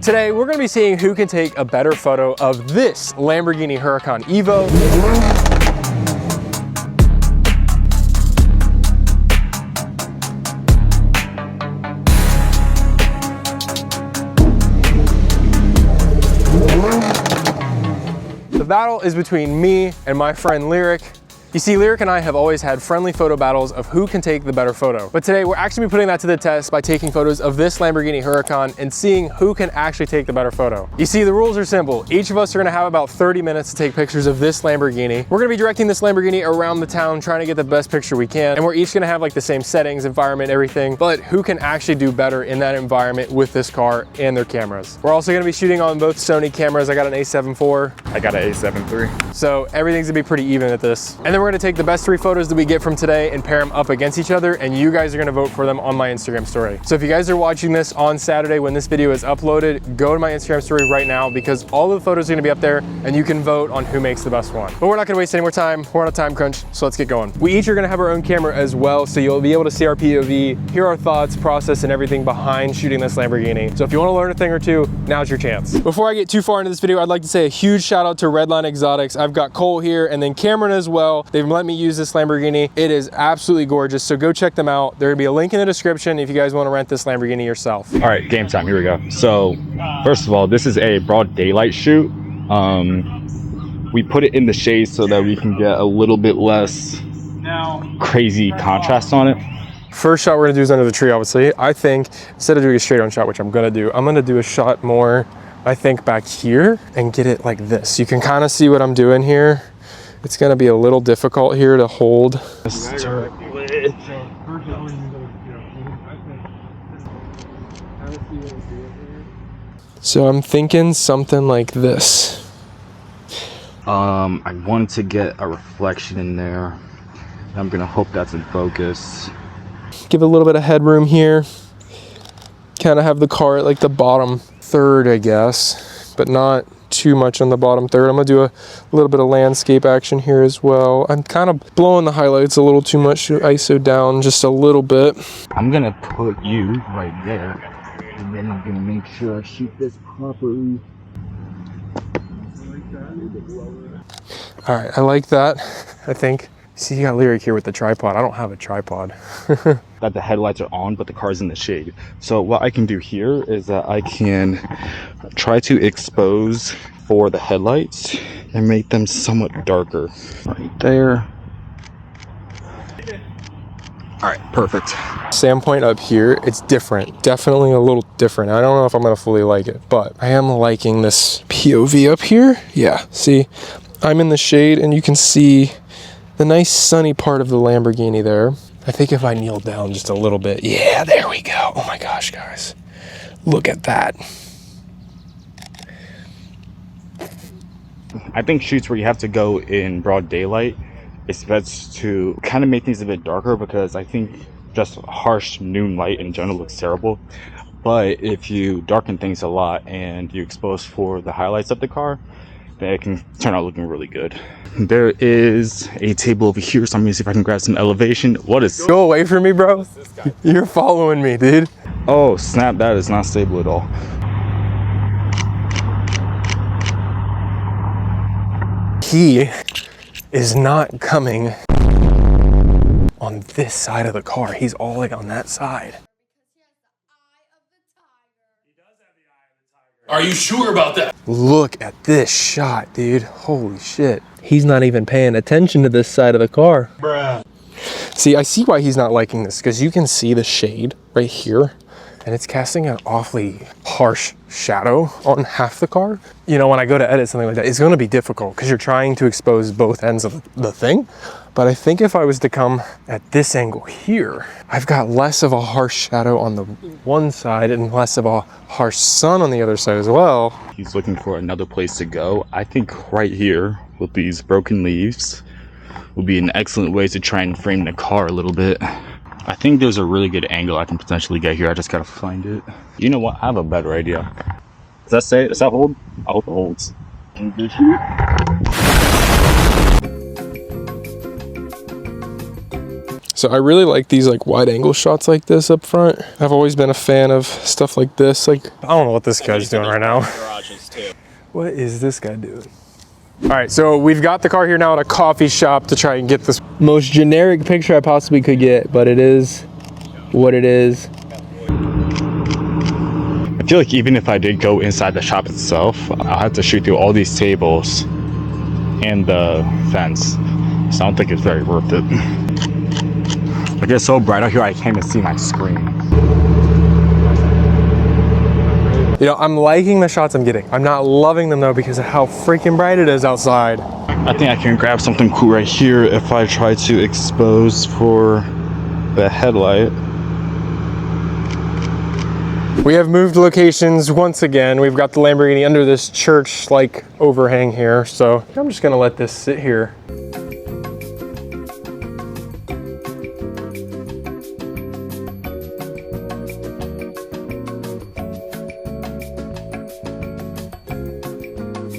Today, we're gonna be seeing who can take a better photo of this Lamborghini Huracan Evo. The battle is between me and my friend Lyriq. You see, Lyriq and I have always had friendly photo battles of who can take the better photo. But today we're actually putting that to the test by taking photos of this Lamborghini Huracan and seeing who can actually take the better photo. You see, the rules are simple. Each of us are gonna have about 30 minutes to take pictures of this Lamborghini. We're gonna be directing this Lamborghini around the town, trying to get the best picture we can. And we're each gonna have like the same settings, environment, everything, but who can actually do better in that environment with this car and their cameras. We're also gonna be shooting on both Sony cameras. I got an A7 IV. I got an A7 III. So everything's gonna be pretty even at this. And then we're gonna take the best 3 photos that we get from today and pair them up against each other, and you guys are gonna vote for them on my Instagram story. So if you guys are watching this on Saturday when this video is uploaded, go to my Instagram story right now because all of the photos are gonna be up there and you can vote on who makes the best one. But we're not gonna waste any more time. We're on a time crunch, so let's get going. We each are gonna have our own camera as well, so you'll be able to see our POV, hear our thoughts, process, and everything behind shooting this Lamborghini. So if you wanna learn a thing or two, now's your chance. Before I get too far into this video, I'd like to say a huge shout out to Redline Exotics. I've got Cole here and then Cameron as well. They've let me use this Lamborghini. It is absolutely gorgeous, so go check them out. There'll be a link in the description if you guys want to rent this Lamborghini yourself. All right, game time, here we go. So first of all, this is a broad daylight shoot. We put it in the shade so that we can get a little bit less crazy contrast on it. First shot we're gonna do is under the tree, obviously. I think instead of doing a straight on shot, which I'm gonna do a shot more, I think, back here and get it like this. You can kind of see what I'm doing here. It's gonna be a little difficult here to hold. So I'm thinking something like this. I wanted to get a reflection in there. I'm gonna hope that's in focus. Give it a little bit of headroom here. Kind of have the car at like the bottom third, I guess, but not too much on the bottom third. I'm gonna do a little bit of landscape action here as well. I'm kind of blowing the highlights a little too much, ISO down just a little bit. I'm gonna put you right there, and then I'm gonna make sure I shoot this properly. All right, I like that, I think. See, you got Lyriq here with the tripod. I don't have a tripod. That the headlights are on, but the car's in the shade. So what I can do here is that I can try to expose for the headlights and make them somewhat darker. Right there. All right, perfect. Standpoint up here, it's different. Definitely a little different. I don't know if I'm gonna fully like it, but I am liking this POV up here. Yeah, see, I'm in the shade and you can see the nice sunny part of the Lamborghini there. I think if I kneel down just a little bit, yeah, there we go. Oh my gosh, guys, look at that. I think shoots where you have to go in broad daylight, it's best to kind of make things a bit darker because I think just harsh noon light in general looks terrible. But if you darken things a lot and you expose for the highlights of the car, then it can turn out looking really good. There is a table over here, so I'm gonna see if I can grab some elevation. What is... Go away from me, bro. You're following me, dude. Oh, snap, that is not stable at all. He is not coming on this side of the car. He's all like on that side. Are you sure about that? Look at this shot, dude. Holy shit. He's not even paying attention to this side of the car. Bruh. See, I see why he's not liking this, because you can see the shade right here, and it's casting an awfully harsh shadow on half the car. You know, when I go to edit something like that, it's gonna be difficult because you're trying to expose both ends of the thing. But I think if I was to come at this angle here, I've got less of a harsh shadow on the one side and less of a harsh sun on the other side as well. He's looking for another place to go. I think right here with these broken leaves would be an excellent way to try and frame the car a little bit. I think there's a really good angle I can potentially get here. I just gotta find it. You know what? I have a better idea. Does that say it? Does that hold? I hope it holds. So I really like these like wide angle shots like this up front. I've always been a fan of stuff like this. Like, I don't know what this guy's doing right now. What is this guy doing? All right, so we've got the car here now at a coffee shop to try and get this most generic picture I possibly could get, but it is what it is. I feel like even if I did go inside the shop itself, I'll have to shoot through all these tables and the fence. So I don't think it's very worth it. It gets so bright out here I can't even see my screen. You know, I'm liking the shots I'm getting. I'm not loving them though because of how freaking bright it is outside. I think I can grab something cool right here if I try to expose for the headlight. We have moved locations once again. We've got the Lamborghini under this church-like overhang here, so I'm just gonna let this sit here.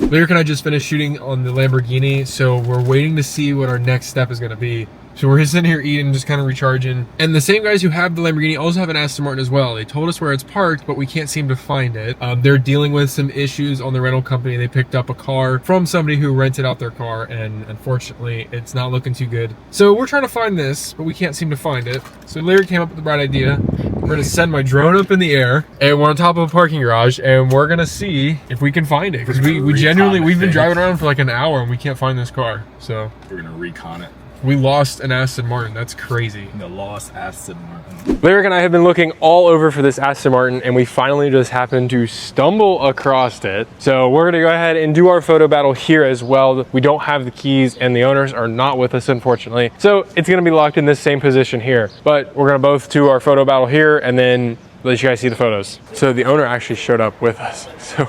Lyriq and I just finished shooting on the Lamborghini, so we're waiting to see what our next step is gonna be. So we're sitting here eating, just kind of recharging. And the same guys who have the Lamborghini also have an Aston Martin as well. They told us where it's parked, but we can't seem to find it. They're dealing with some issues on the rental company. They picked up a car from somebody who rented out their car, and unfortunately, it's not looking too good. So we're trying to find this, but we can't seem to find it. So Lyriq came up with the bright idea. We're gonna send my drone up in the air, and we're on top of a parking garage, and we're gonna see if we can find it. Because we genuinely, we've been driving around for like an hour, and we can't find this car. So We're gonna recon it. we lost an Aston Martin. That's crazy. The lost Aston Martin. Lyriq and I have been looking all over for this Aston Martin, and we finally just happened to stumble across it. So we're gonna go ahead and do our photo battle here as well. We don't have the keys and the owners are not with us, unfortunately. So it's gonna be locked in this same position here. But we're gonna both do our photo battle here and then let you guys see the photos. So the owner actually showed up with us. So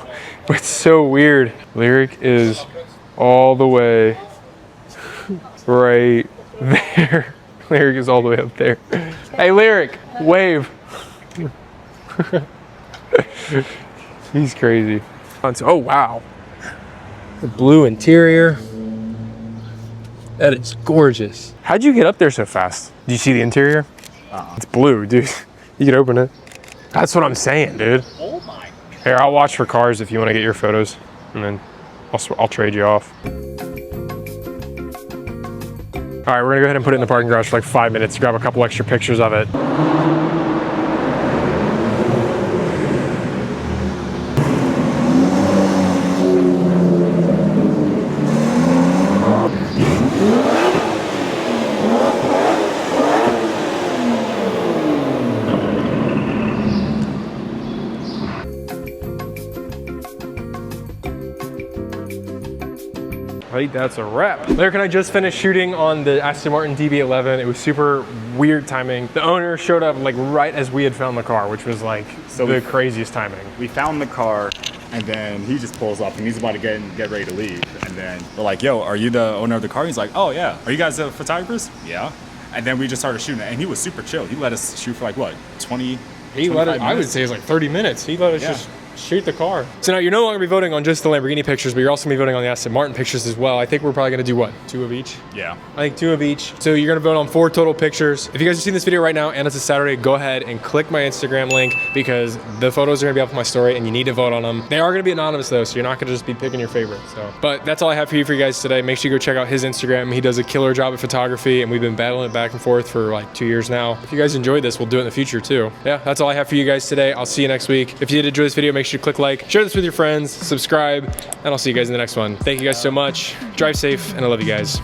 it's so weird. Lyriq is all the way right there. Lyriq is all the way up there. Hey Lyriq, wave. He's crazy. Oh wow. The blue interior. That is gorgeous. How'd you get up there so fast? Do you see the interior? It's blue, dude. You can open it. That's what I'm saying, dude. Oh my. Here, I'll watch for cars if you want to get your photos, and then I'll trade you off. All right, we're gonna go ahead and put it in the parking garage for like 5 minutes to grab a couple extra pictures of it. I think that's a wrap. Lyriq and I just finished shooting on the Aston Martin DB11. It was super weird timing. The owner showed up like right as we had found the car, which was like the craziest timing. We found the car, and then he just pulls up and he's about to get ready to leave. And then we're like, yo, are you the owner of the car? He's like, oh yeah. Are you guys the photographers? Yeah. And then we just started shooting it, and he was super chill. He let us shoot for like what, 20? He let it, I would say it was like 30 minutes. He let us just shoot the car. So now you're no longer be voting on just the Lamborghini pictures, but you're also gonna be voting on the Aston Martin pictures as well. I think we're probably gonna do what, 2 of each? Yeah. I think 2 of each. So you're gonna vote on 4 total pictures. If you guys are seeing this video right now and it's a Saturday, go ahead and click my Instagram link because the photos are gonna be up on my story and you need to vote on them. They are gonna be anonymous though, so you're not gonna just be picking your favorite. So, but that's all I have for you guys today. Make sure you go check out his Instagram. He does a killer job at photography and we've been battling it back and forth for like 2 years now. If you guys enjoyed this, we'll do it in the future too. Yeah, that's all I have for you guys today. I'll see you next week. If you did enjoy this video, make sure you click like, share this with your friends, subscribe, and I'll see you guys in the next one. Thank you guys so much. Drive safe, and I love you guys.